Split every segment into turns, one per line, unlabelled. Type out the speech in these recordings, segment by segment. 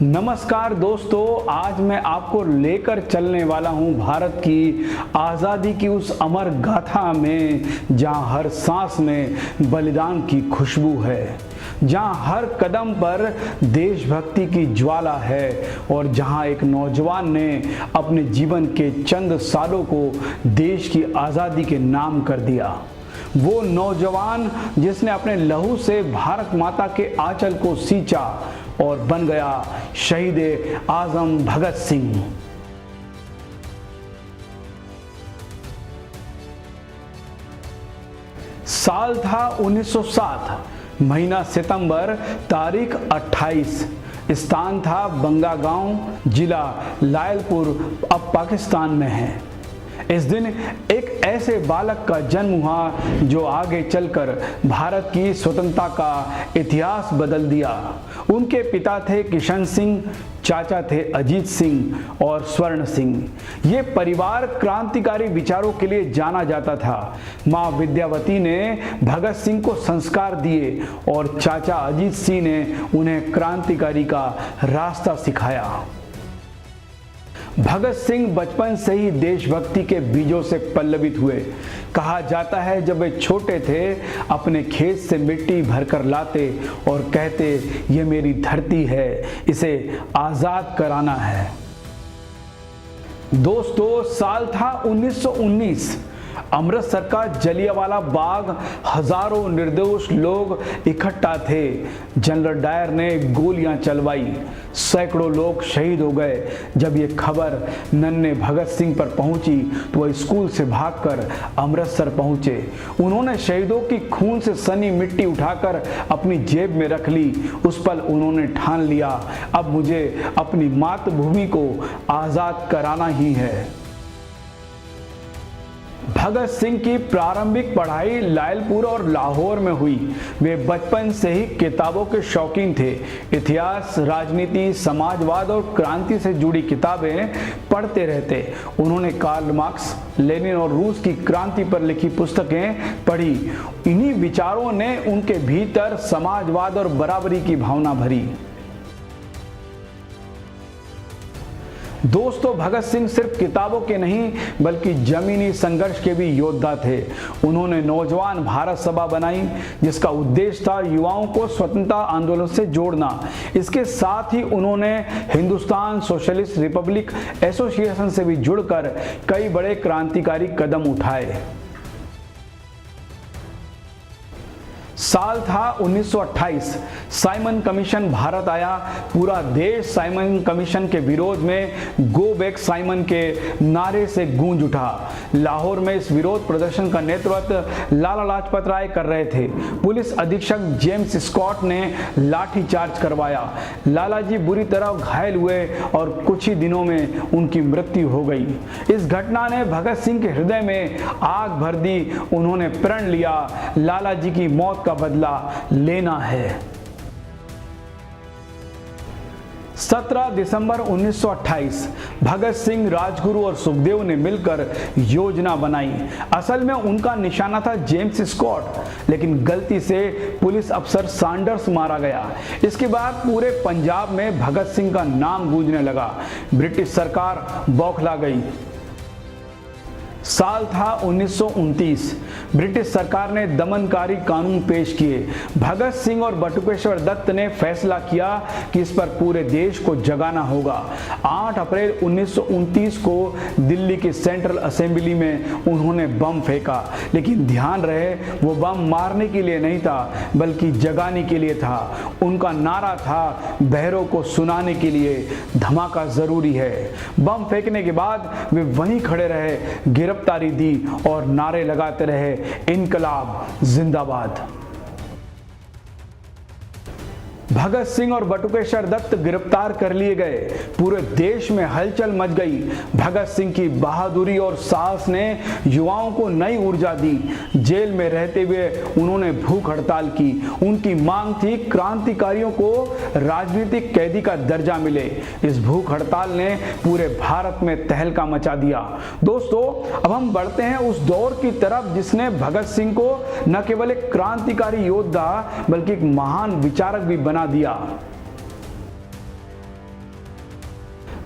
नमस्कार दोस्तों, आज मैं आपको लेकर चलने वाला हूं भारत की आज़ादी की उस अमर गाथा में जहां हर सांस में बलिदान की खुशबू है, जहां हर कदम पर देशभक्ति की ज्वाला है और जहां एक नौजवान ने अपने जीवन के चंद सालों को देश की आज़ादी के नाम कर दिया। वो नौजवान जिसने अपने लहू से भारत माता के आंचल को सींचा और बन गया शहीद आजम भगत सिंह। साल था 1907, महीना सितंबर, तारीख 28, स्थान था बंगागांव, जिला लायलपुर, अब पाकिस्तान में है। इस दिन एक ऐसे बालक का जन्म हुआ जो आगे चलकर भारत की स्वतंत्रता का इतिहास बदल दिया। उनके पिता थे किशन सिंह, चाचा थे अजीत सिंह और स्वर्ण सिंह। ये परिवार क्रांतिकारी विचारों के लिए जाना जाता था। मां विद्यावती ने भगत सिंह को संस्कार दिए और चाचा अजीत सिंह ने उन्हें क्रांतिकारी का रास्ता सिखाया। भगत सिंह बचपन से ही देशभक्ति के बीजों से पल्लवित हुए। कहा जाता है जब वे छोटे थे अपने खेत से मिट्टी भरकर लाते और कहते, ये मेरी धरती है, इसे आजाद कराना है। दोस्तों, साल था 1919। अमृतसर का जलियांवाला बाग, हजारों निर्दोष लोग इकट्ठा थे। जनरल डायर ने गोलियां चलवाई, सैकड़ों लोग शहीद हो गए। जब ये खबर नन्हे भगत सिंह पर पहुंची तो वह स्कूल से भागकर अमृतसर पहुंचे। उन्होंने शहीदों की खून से सनी मिट्टी उठाकर अपनी जेब में रख ली। उस पल उन्होंने ठान लिया, अब मुझे अपनी मातृभूमि को आजाद कराना ही है। भगत सिंह की प्रारंभिक पढ़ाई लायलपुर और लाहौर में हुई। वे बचपन से ही किताबों के शौकीन थे। इतिहास, राजनीति, समाजवाद और क्रांति से जुड़ी किताबें पढ़ते रहते। उन्होंने कार्ल मार्क्स, लेनिन और रूस की क्रांति पर लिखी पुस्तकें पढ़ी। इन्हीं विचारों ने उनके भीतर समाजवाद और बराबरी की भावना भरी। दोस्तों, भगत सिंह सिर्फ किताबों के नहीं बल्कि जमीनी संघर्ष के भी योद्धा थे। उन्होंने नौजवान भारत सभा बनाई जिसका उद्देश्य था युवाओं को स्वतंत्रता आंदोलन से जोड़ना। इसके साथ ही उन्होंने हिंदुस्तान सोशलिस्ट रिपब्लिक एसोसिएशन से भी जुड़कर कई बड़े क्रांतिकारी कदम उठाए। साल था 1928। साइमन कमीशन भारत आया। पूरा देश साइमन कमीशन के विरोध में गो बैक साइमन के नारे से गूंज उठा। लाहौर में इस विरोध प्रदर्शन का नेतृत्व लाला लाजपत राय कर रहे थे। पुलिस अधीक्षक जेम्स स्कॉट ने लाठीचार्ज करवाया। लाला जी बुरी तरह घायल हुए और कुछ ही दिनों में उनकी मृत्यु हो गई। इस घटना ने भगत सिंह के हृदय में आग भर दी। उन्होंने प्रण लिया, लाला जी की मौत का बदला लेना है। 17 दिसंबर 1928 भगत सिंह, राजगुरु और सुखदेव ने मिलकर योजना बनाई। असल में उनका निशाना था जेम्स स्कॉट, लेकिन गलती से पुलिस अफसर सैंडर्स मारा गया। इसके बाद पूरे पंजाब में भगत सिंह का नाम गूंजने लगा। ब्रिटिश सरकार बौखला गई। साल था 1929। ब्रिटिश सरकार ने दमनकारी कानून पेश किए। भगत सिंह और बटुकेश्वर दत्त ने फैसला किया कि इस पर पूरे देश को जगाना होगा। 8 अप्रैल 1929 को दिल्ली की सेंट्रल असेंबली में उन्होंने बम फेंका, लेकिन ध्यान रहे वो बम मारने के लिए नहीं था बल्कि जगाने के लिए था। उनका नारा था, बहरों को सुनाने के लिए धमाका जरूरी है। बम फेंकने के बाद वे वहीं खड़े रहे, गिरफ्तारी दी और नारे लगाते रहे, इनकलाब जिंदाबाद। भगत सिंह और बटुकेश्वर दत्त गिरफ्तार कर लिए गए। पूरे देश में हलचल मच गई। भगत सिंह की बहादुरी और साहस ने युवाओं को नई ऊर्जा दी। जेल में रहते हुए उन्होंने भूख हड़ताल की। उनकी मांग थी क्रांतिकारियों को राजनीतिक कैदी का दर्जा मिले। इस भूख हड़ताल ने पूरे भारत में तहलका मचा दिया। दोस्तों, अब हम बढ़ते हैं उस दौर की तरफ जिसने भगत सिंह को न केवल एक क्रांतिकारी योद्धा बल्कि एक महान विचारक भी बना दिया।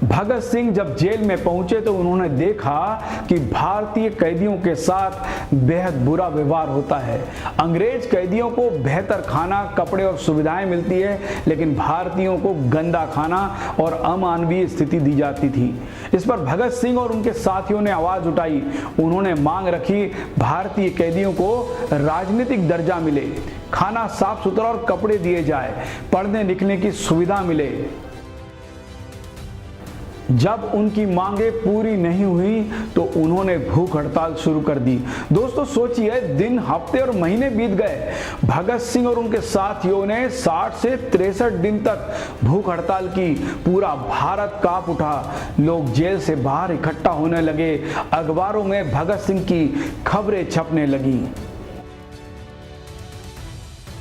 भगत सिंह जब जेल में पहुंचे तो उन्होंने देखा कि भारतीय कैदियों के साथ बेहद बुरा व्यवहार होता है। अंग्रेज कैदियों को बेहतर खाना, कपड़े और सुविधाएं मिलती है, लेकिन भारतीयों को गंदा खाना और अमानवीय स्थिति दी जाती थी। इस पर भगत सिंह और उनके साथियों ने आवाज उठाई। उन्होंने मांग रखी, भारतीय कैदियों को राजनीतिक दर्जा मिले, खाना साफ सुथरा और कपड़े दिए जाए, पढ़ने लिखने की सुविधा मिले। जब उनकी मांगे पूरी नहीं हुई तो उन्होंने भूख हड़ताल शुरू कर दी। दोस्तों सोचिए, दिन, हफ्ते और महीने बीत गए। भगत सिंह और उनके साथियों ने 60 से 63 दिन तक भूख हड़ताल की। पूरा भारत कांप उठा। लोग जेल से बाहर इकट्ठा होने लगे। अखबारों में भगत सिंह की खबरें छपने लगी।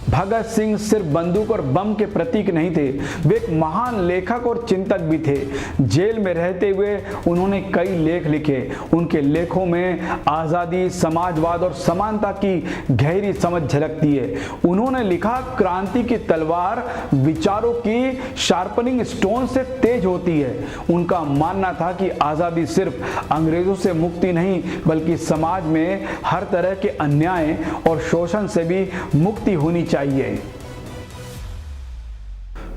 भगत सिंह सिर्फ बंदूक और बम के प्रतीक नहीं थे, वे एक महान लेखक और चिंतक भी थे। जेल में रहते हुए उन्होंने कई लेख लिखे। उनके लेखों में आज़ादी, समाजवाद और समानता की गहरी समझ झलकती है। उन्होंने लिखा, क्रांति की तलवार विचारों की शार्पनिंग स्टोन से तेज होती है। उनका मानना था कि आज़ादी सिर्फ अंग्रेजों से मुक्ति नहीं, बल्कि समाज में हर तरह के अन्याय और शोषण से भी मुक्ति होनी चाहिए।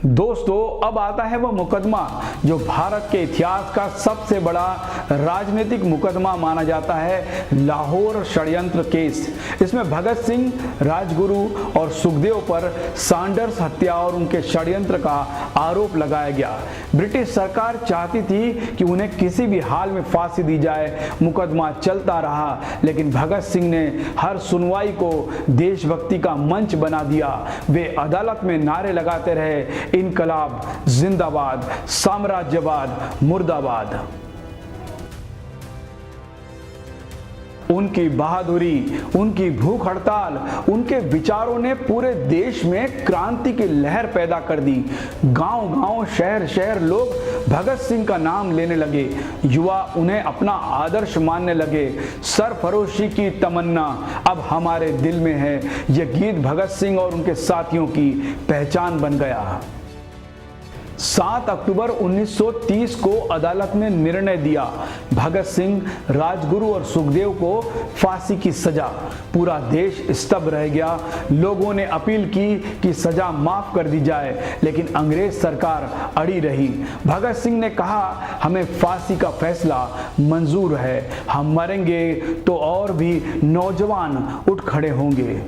दोस्तों, अब आता है वह मुकदमा जो भारत के इतिहास का सबसे बड़ा राजनीतिक मुकदमा माना जाता है, लाहौर षड्यंत्र केस। इसमें भगत सिंह, राजगुरु और सुखदेव पर सैंडर्स हत्या और उनके षड्यंत्र का आरोप लगाया गया। ब्रिटिश सरकार चाहती थी कि उन्हें किसी भी हाल में फांसी दी जाए। मुकदमा चलता रहा, लेकिन भगत सिंह ने हर सुनवाई को देशभक्ति का मंच बना दिया। वे अदालत में नारे लगाते रहे, इनकलाब जिंदाबाद, साम्राज्यवाद मुर्दाबाद। उनकी बहादुरी, उनकी भूख हड़ताल, उनके विचारों ने पूरे देश में क्रांति की लहर पैदा कर दी। गांव-गांव, शहर-शहर लोग भगत सिंह का नाम लेने लगे। युवा उन्हें अपना आदर्श मानने लगे। सरफरोशी की तमन्ना अब हमारे दिल में है, यह गीत भगत सिंह और उनके साथियों की पहचान बन गया। 7 अक्टूबर 1930 को अदालत ने निर्णय दिया, भगत सिंह, राजगुरु और सुखदेव को फांसी की सजा। पूरा देश स्तब्ध रह गया। लोगों ने अपील की कि सजा माफ कर दी जाए, लेकिन अंग्रेज सरकार अड़ी रही। भगत सिंह ने कहा, हमें फांसी का फैसला मंजूर है, हम मरेंगे तो और भी नौजवान उठ खड़े होंगे।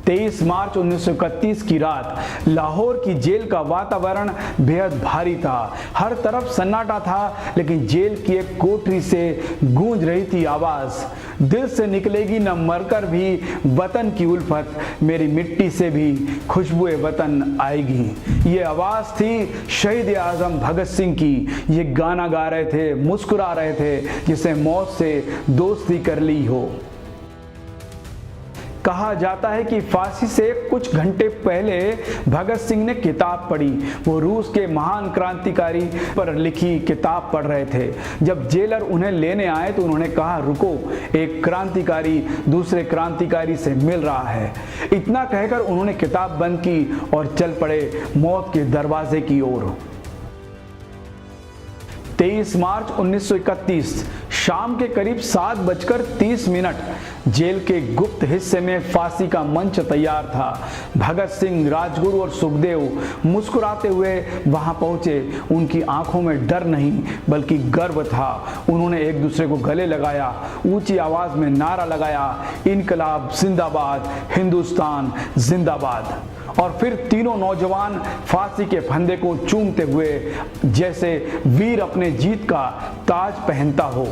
23 मार्च 1931 की रात लाहौर की जेल का वातावरण बेहद भारी था। हर तरफ सन्नाटा था, लेकिन जेल की एक कोठरी से गूंज रही थी आवाज, दिल से निकलेगी न मरकर भी वतन की उल्फत, मेरी मिट्टी से भी खुशबुए वतन आएगी। ये आवाज थी शहीद आजम भगत सिंह की। ये गाना गा रहे थे, मुस्कुरा रहे थे, जिसे मौत से दोस्ती कर ली हो। कहा जाता है कि फांसी से कुछ घंटे पहले भगत सिंह ने किताब पढ़ी। वो रूस के महान क्रांतिकारी पर लिखी किताब पढ़ रहे थे। जब जेलर उन्हें लेने आए तो उन्होंने कहा, रुको, एक क्रांतिकारी दूसरे क्रांतिकारी से मिल रहा है। इतना कहकर उन्होंने किताब बंद की और चल पड़े मौत के दरवाजे की ओर। 23 मार्च 1931 शाम के करीब 7:30 जेल के गुप्त हिस्से में फांसी का मंच तैयार था। भगत सिंह, राजगुरु और सुखदेव मुस्कुराते हुए वहां पहुंचे। उनकी आंखों में डर नहीं बल्कि गर्व था। उन्होंने एक दूसरे को गले लगाया, ऊंची आवाज में नारा लगाया, इनकलाब जिंदाबाद, हिंदुस्तान जिंदाबाद। और फिर तीनों नौजवान फांसी के फंदे को चूमते हुए जैसे वीर अपने जीत का ताज पहनता हो।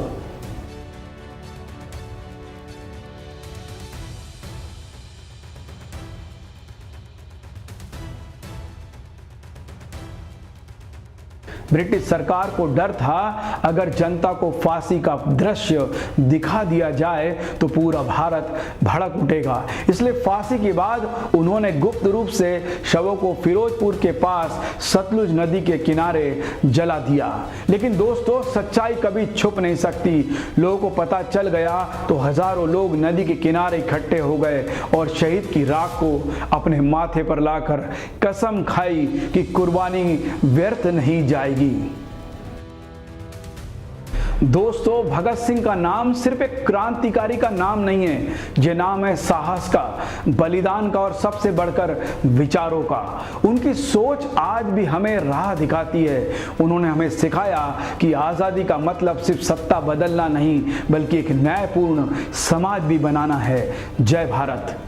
ब्रिटिश सरकार को डर था अगर जनता को फांसी का दृश्य दिखा दिया जाए तो पूरा भारत भड़क उठेगा, इसलिए फांसी के बाद उन्होंने गुप्त रूप से शवों को फिरोजपुर के पास सतलुज नदी के किनारे जला दिया। लेकिन दोस्तों, सच्चाई कभी छुप नहीं सकती। लोगों को पता चल गया तो हजारों लोग नदी के किनारे इकट्ठे हो गए और शहीद की राख को अपने माथे पर लाकर कसम खाई कि कुर्बानी व्यर्थ नहीं जाएगी। दोस्तों, भगत सिंह का नाम सिर्फ एक क्रांतिकारी का नाम नहीं है, ये नाम है साहस का, बलिदान का और सबसे बढ़कर विचारों का। उनकी सोच आज भी हमें राह दिखाती है। उन्होंने हमें सिखाया कि आज़ादी का मतलब सिर्फ सत्ता बदलना नहीं बल्कि एक न्यायपूर्ण समाज भी बनाना है। जय भारत।